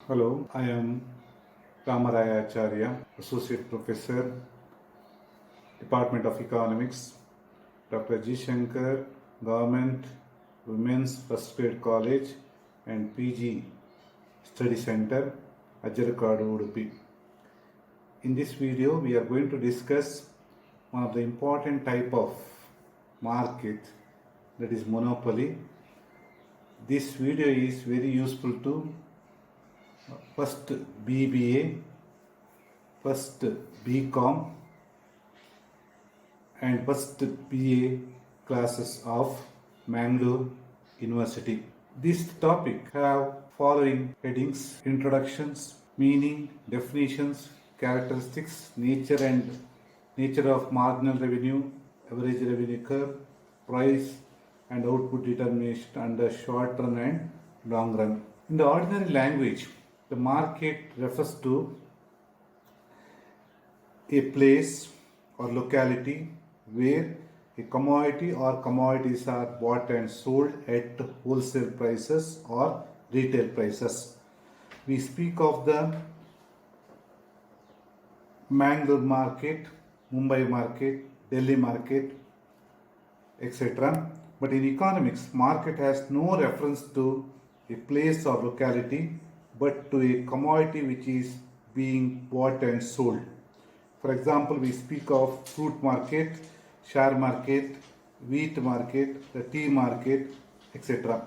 Hello, I am Ramaraya Acharya, Associate Professor, Department of Economics, Dr. G. Shankar, Government Women's First Grade College and PG Study Center, Ajarkadu, Udupi. In this video, we are going to discuss one of the important type of market, that is monopoly. This video is very useful to first BBA, first BCom and first BA classes of Mangalore University. This topic have following headings: introductions, meaning, definitions, characteristics, nature of marginal revenue, average revenue curve, price and output determination under short run and long run. In the ordinary language, the market refers to a place or locality where a commodity or commodities are bought and sold at wholesale prices or retail prices. We speak of the Mangalore market, Mumbai market, Delhi market, etc. But in economics, market has no reference to a place or locality but to a commodity which is being bought and sold. For example, we speak of fruit market, share market, wheat market, the tea market, etc.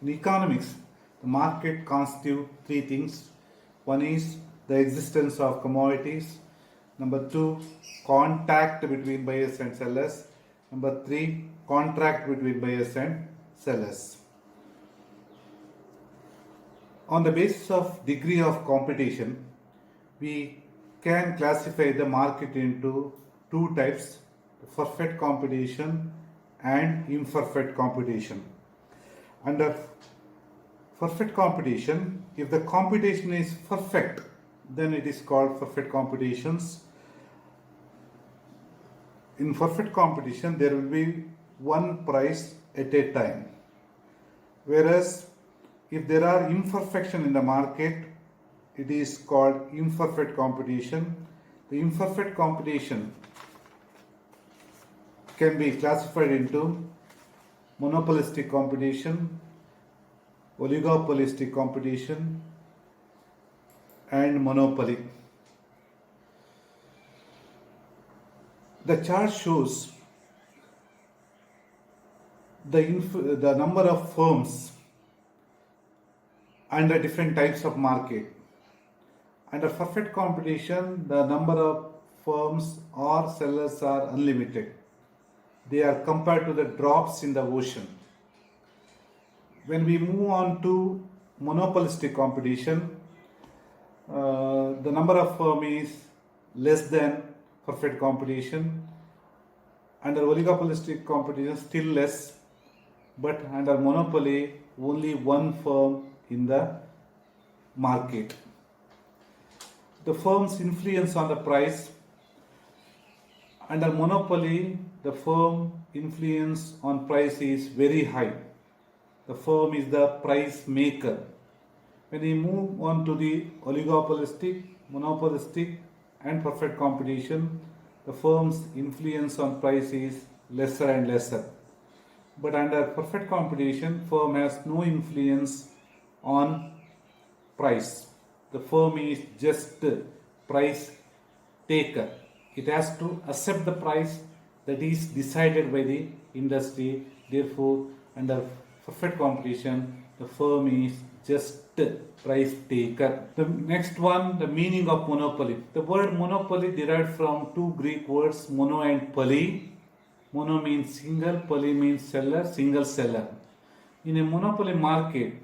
In economics, the market constitutes three things. One is the existence of commodities. Number two, contact between buyers and sellers. Number three, contract between buyers and sellers. On the basis of degree of competition, we can classify the market into two types: perfect competition and imperfect competition. Under perfect competition, if the competition is perfect, then it is called perfect competitions. In perfect competition, there will be one price at a time. Whereas if there are imperfection in the market, it is called imperfect competition. The imperfect competition can be classified into monopolistic competition, oligopolistic competition, and monopoly. The chart shows the number of firms under different types of market. Under perfect competition, the number of firms or sellers are unlimited. They are compared to the drops in the ocean. When we move on to monopolistic competition, the number of firms is less than perfect competition. Under oligopolistic competition, still less, but under monopoly, only one firm in the market. The firm's influence on the price. Under monopoly, the firm influence on price is very high. The firm is the price maker. When we move on to the oligopolistic, monopolistic and perfect competition, the firm's influence on price is lesser and lesser. But under perfect competition, firm has no influence on price. The firm is just price taker. It has to accept the price that is decided by the industry. Therefore, under perfect competition, the firm is just price taker. The next one, the meaning of monopoly. The word monopoly derived from two Greek words, mono and poly. Mono means single, poly means seller, single seller. In a monopoly market,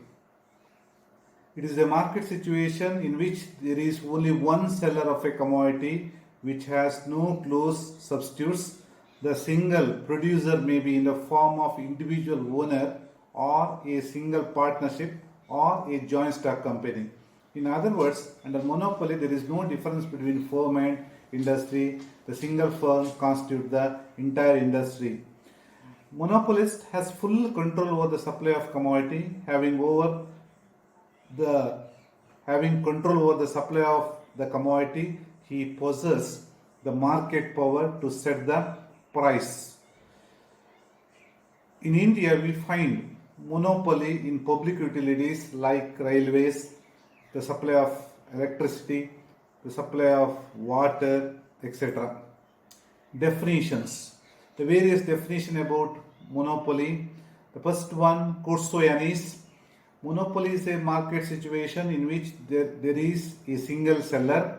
it is a market situation in which there is only one seller of a commodity which has no close substitutes. The single producer may be in the form of individual owner or a single partnership or a joint stock company. In other words, under monopoly, there is no difference between firm and industry. The single firm constitutes the entire industry. Monopolist has full control over the supply of commodity, having over the Having control over the supply of the commodity, he possesses the market power to set the price. In India, we find monopoly in public utilities like railways, the supply of electricity, the supply of water, etc. Definitions. The various definition about monopoly. The first one, Korsoyanis. Monopoly is a market situation in which there is a single seller.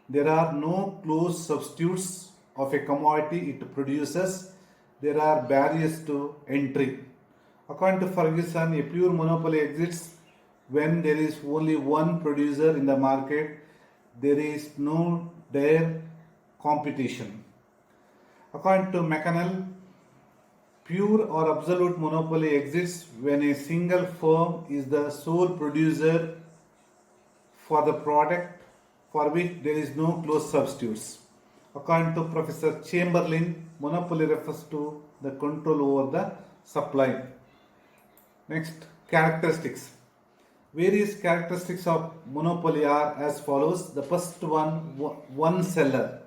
There are no close substitutes of a commodity it produces. There are barriers to entry. According to Ferguson, a pure monopoly exists when there is only one producer in the market. There is no dire competition. According to McConnell, pure or absolute monopoly exists when a single firm is the sole producer for the product for which there is no close substitutes. According to Professor Chamberlain, monopoly refers to the control over the supply. Next, characteristics. Various characteristics of monopoly are as follows. The first one seller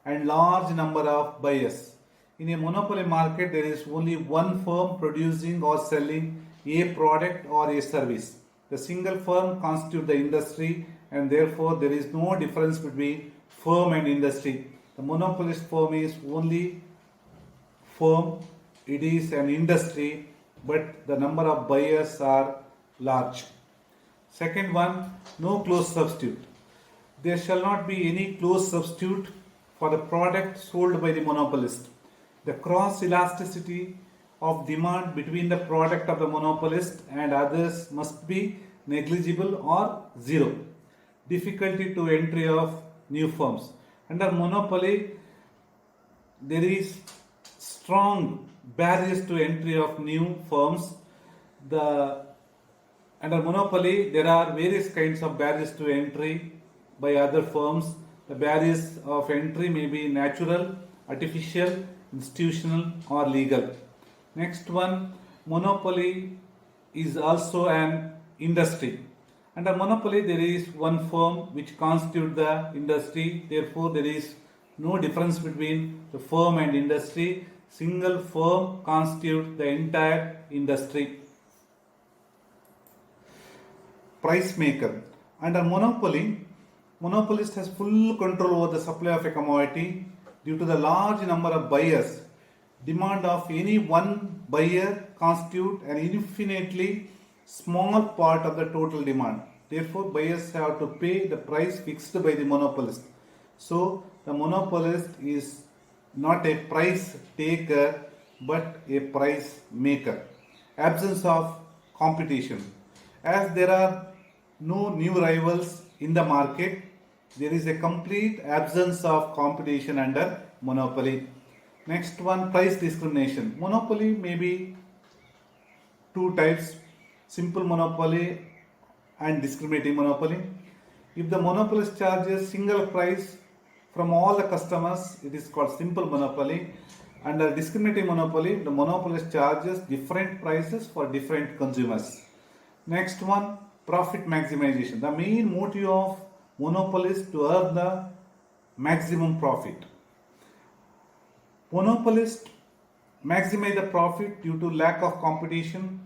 and large number of buyers. In a monopoly market, there is only one firm producing or selling a product or a service. The single firm constitutes the industry, and therefore there is no difference between firm and industry. The monopolist firm is only firm, it is an industry, but the number of buyers are large. Second one, no close substitute. There shall not be any close substitute for the product sold by the monopolist. The cross elasticity of demand between the product of the monopolist and others must be negligible or zero. Difficulty to entry of new firms. Under monopoly, there is strong barriers to entry of new firms. Under monopoly, there are various kinds of barriers to entry by other firms. The barriers of entry may be natural, artificial, institutional, or legal. Next one, monopoly is also an industry. Under monopoly, there is one firm which constitutes the industry. Therefore, there is no difference between the firm and industry. Single firm constitutes the entire industry. Price maker. Under monopoly, monopolist has full control over the supply of a commodity due to the large number of buyers. Demand of any one buyer constitutes an infinitely small part of the total demand. Therefore, buyers have to pay the price fixed by the monopolist. So, the monopolist is not a price taker but a price maker. Absence of competition. As there are no new rivals in the market, there is a complete absence of competition under monopoly. Next one, price discrimination. Monopoly may be two types, simple monopoly and discriminating monopoly. If the monopolist charges single price from all the customers, it is called simple monopoly. Under discriminating monopoly, the monopolist charges different prices for different consumers. Next one, profit maximization. The main motive of monopolist to earn the maximum profit. Monopolist maximize the profit due to lack of competition.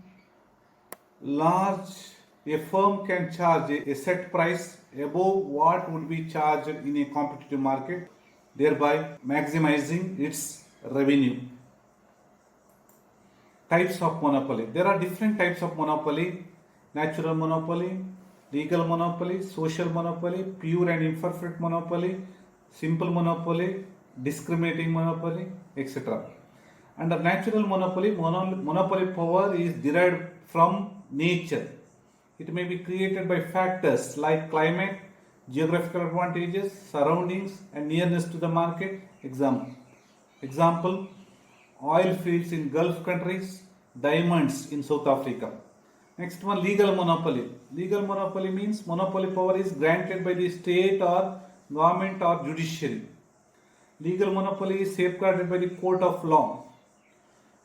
A firm can charge a set price above what would be charged in a competitive market, thereby maximizing its revenue. Types of monopoly. There are different types of monopoly: natural monopoly, legal monopoly, social monopoly, pure and imperfect monopoly, simple monopoly, discriminating monopoly, etc. Under natural monopoly, monopoly power is derived from nature. It may be created by factors like climate, geographical advantages, surroundings, and nearness to the market. Example, oil fields in Gulf countries, diamonds in South Africa. Next one, legal monopoly. Legal monopoly means monopoly power is granted by the state or government or judiciary. Legal monopoly is safeguarded by the court of law.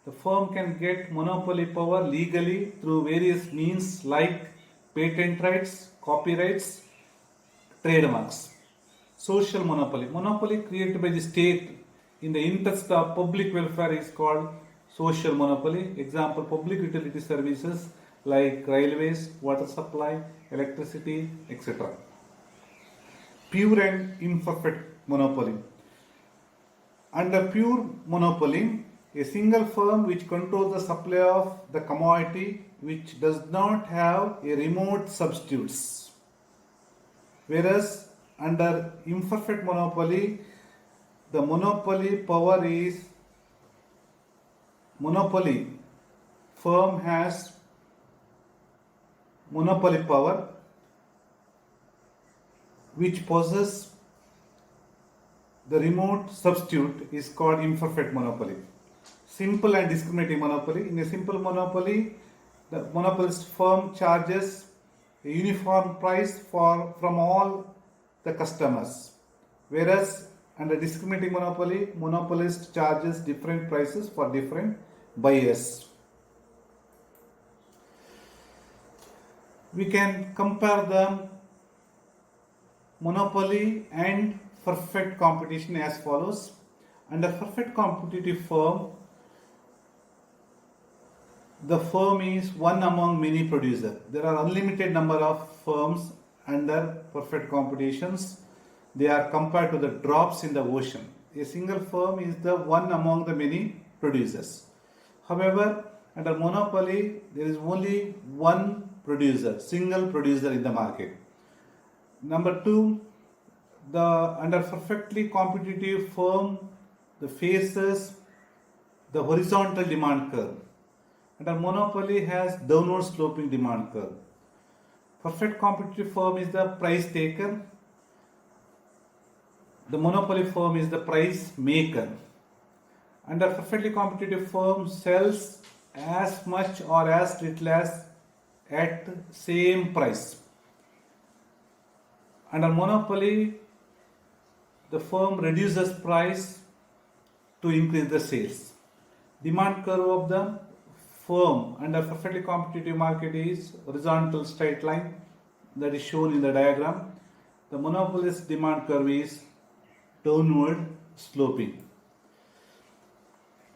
The firm can get monopoly power legally through various means like patent rights, copyrights, trademarks. Social monopoly. Monopoly created by the state in the interest of public welfare is called social monopoly. Example, public utility services like railways, water supply, electricity, etc. Pure and imperfect monopoly. Under pure monopoly, a single firm which controls the supply of the commodity which does not have a remote substitutes. Whereas under imperfect monopoly, the monopoly firm has monopoly power which possesses the remote substitute is called imperfect monopoly. Simple and discriminating monopoly. In a simple monopoly, the monopolist firm charges a uniform price from all the customers. Whereas under discriminating monopoly, monopolist charges different prices for different buyers. We can compare the monopoly and perfect competition as follows. Under perfect competitive firm, the firm is one among many producers. There are unlimited number of firms under perfect competitions. They are compared to the drops in the ocean. A single firm is the one among the many producers. However, under monopoly, there is only one producer, single producer in the market. Number two, under perfectly competitive firm, the faces the horizontal demand curve. Under monopoly has downward sloping demand curve. Perfect competitive firm is the price taker. The monopoly firm is the price maker. Under perfectly competitive firm sells as much or as little as at same price. Under monopoly, the firm reduces price to increase the sales. Demand curve of the firm under perfectly competitive market is horizontal straight line that is shown in the diagram. The monopolist demand curve is downward sloping.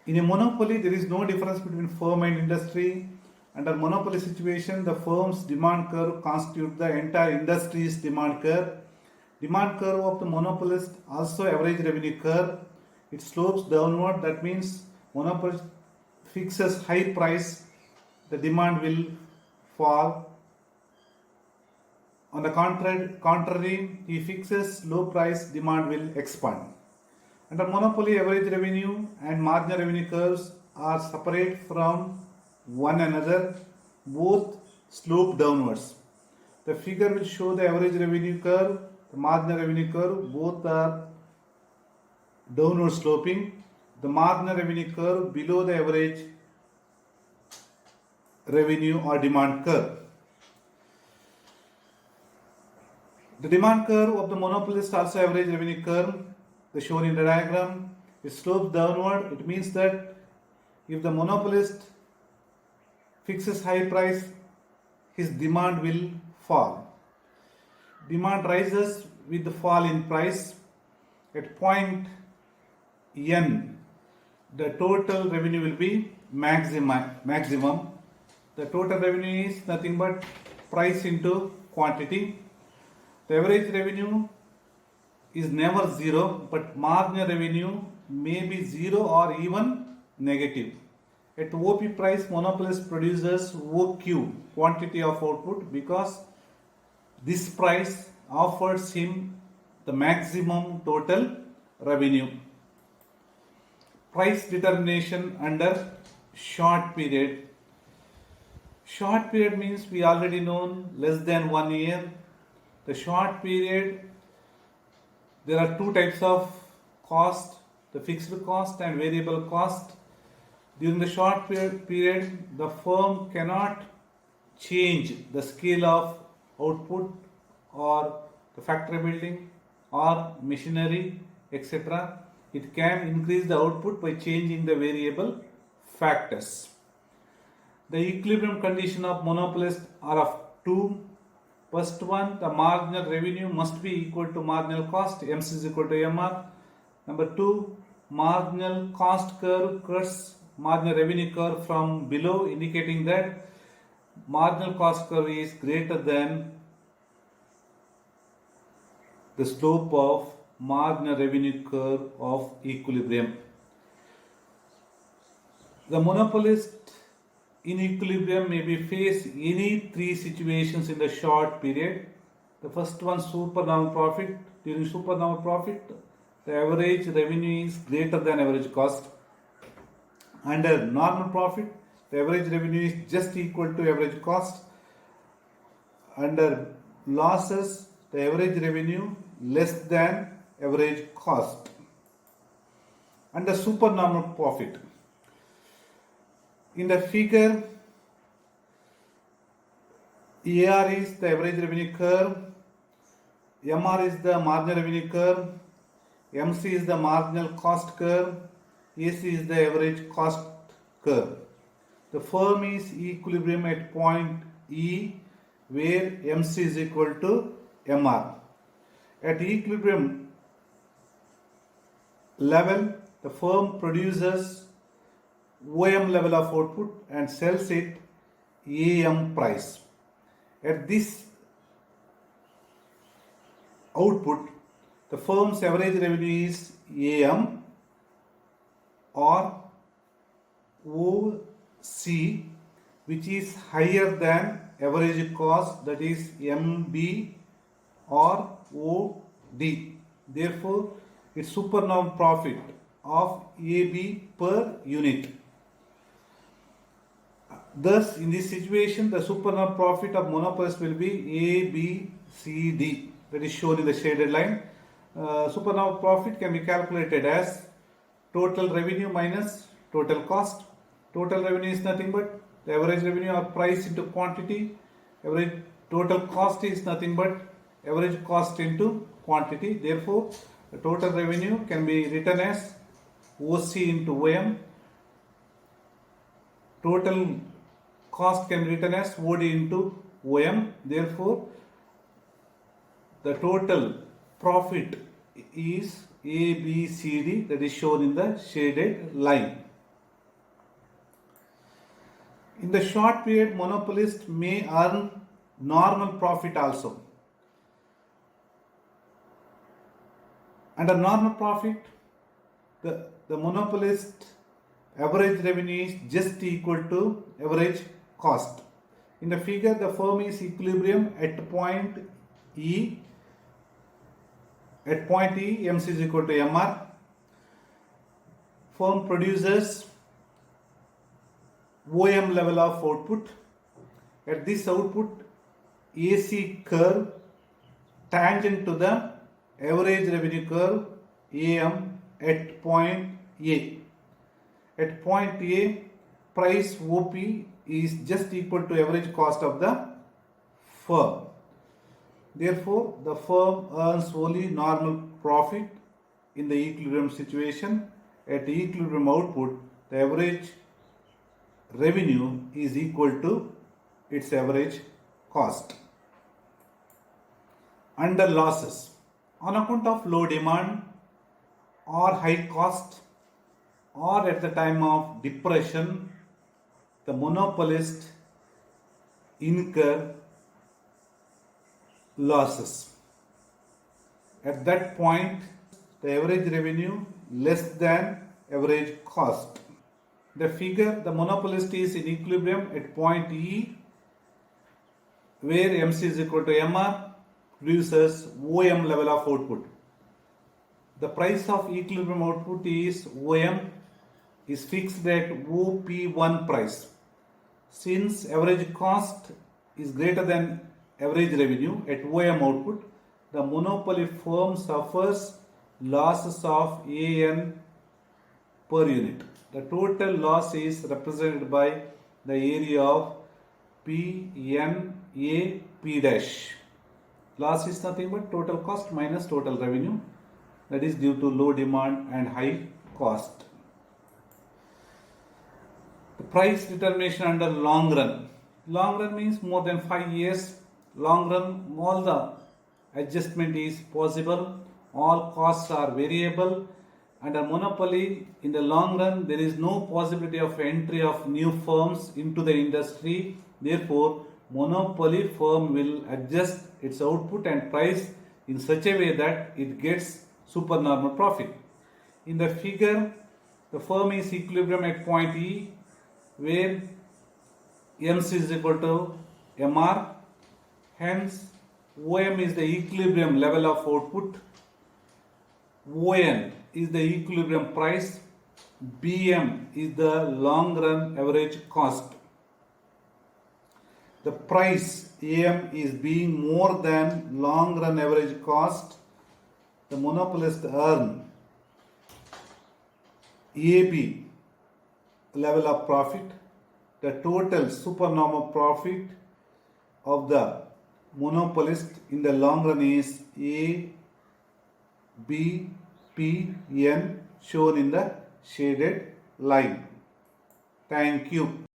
In a monopoly, there is no difference between firm and industry. Under monopoly situation, the firm's demand curve constitutes the entire industry's demand curve. Demand curve of the monopolist also average revenue curve. It slopes downward. That means monopolist fixes high price, the demand will fall. On the contrary, he fixes low price, demand will expand. Under monopoly, average revenue and marginal revenue curves are separate from one another, both slope downwards. The figure will show the average revenue curve, the marginal revenue curve, both are downward sloping. The marginal revenue curve below the average revenue or demand curve. The demand curve of the monopolist also average revenue curve, the shown in the diagram, it slopes downward. It means that if the monopolist fixes high price, his demand will fall. Demand rises with the fall in price. At point N, the total revenue will be maximum. The total revenue is nothing but price into quantity. The average revenue is never zero, but marginal revenue may be zero or even negative. At OP price, monopolist produces OQ, quantity of output, because this price offers him the maximum total revenue. Price determination under short period. Short period means we already know less than 1 year. The short period, there are two types of cost, the fixed cost and variable cost. During the short period, the firm cannot change the scale of output or the factory building or machinery, etc. It can increase the output by changing the variable factors. The equilibrium condition of monopolist are of two. First one, the marginal revenue must be equal to marginal cost, MC is equal to MR. Number two, marginal cost curve cuts marginal revenue curve from below, indicating that marginal cost curve is greater than the slope of marginal revenue curve of equilibrium. The monopolist in equilibrium may be face any three situations in the short period. The first one, supernormal profit. During supernormal profit, the average revenue is greater than average cost. Under normal profit, the average revenue is just equal to average cost. Under losses, the average revenue less than average cost. Under supernormal profit, in the figure, AR is the average revenue curve, MR is the marginal revenue curve, MC is the marginal cost curve, AC is the average cost curve. The firm is equilibrium at point E, where MC is equal to MR. At equilibrium level, the firm produces OM level of output and sells it AM price. At this output, the firm's average revenue is AM or OC, which is higher than average cost, that is MB or OD. Therefore, its supernormal profit of AB per unit. Thus, in this situation, the supernormal profit of monopolist will be A, B, C, D. That is shown in the shaded line. Supernormal profit can be calculated as total revenue minus total cost. Total revenue is nothing but the average revenue or price into quantity. Average total cost is nothing but average cost into quantity. Therefore, the total revenue can be written as OC into OM. Total cost can be written as OD into OM. Therefore, the total profit is ABCD, that is shown in the shaded line. In the short period, monopolist may earn normal profit also. Under normal profit, the monopolist average revenue is just equal to average cost. In the figure, the firm is equilibrium at point E. At point E, MC is equal to MR. Firm produces OM level of output. At this output, AC curve tangent to the average revenue curve AM at point A. At point A, price OP is just equal to average cost of the firm. Therefore, the firm earns only normal profit in the equilibrium situation. At the equilibrium output, the average revenue is equal to its average cost. Under losses, on account of low demand or high cost or at the time of depression, the monopolist incur losses. At that point, the average revenue less than average cost. The figure, the monopolist is in equilibrium at point E, where MC is equal to MR, produces OM level of output. The price of equilibrium output is OM is fixed at OP1 price. Since average cost is greater than average revenue at OM output, the monopoly firm suffers losses of AN per unit. The total loss is represented by the area of PNA P dash. Loss is nothing but total cost minus total revenue, that is due to low demand and high cost. The price determination under long run. Long run means more than 5 years. long run, all the adjustment is possible, all costs are variable. Under monopoly, in the long run, there is no possibility of entry of new firms into the industry. Therefore, monopoly firm will adjust its output and price in such a way that it gets supernormal profit. In the figure, the firm is equilibrium at point E, where MC is equal to MR. Hence, OM is the equilibrium level of output, ON is the equilibrium price, BM is the long run average cost. The price AM is being more than long run average cost. The monopolist earn AB level of profit. The total supernormal profit of the monopolist in the long run is A, B, P, N shown in the shaded line. Thank you.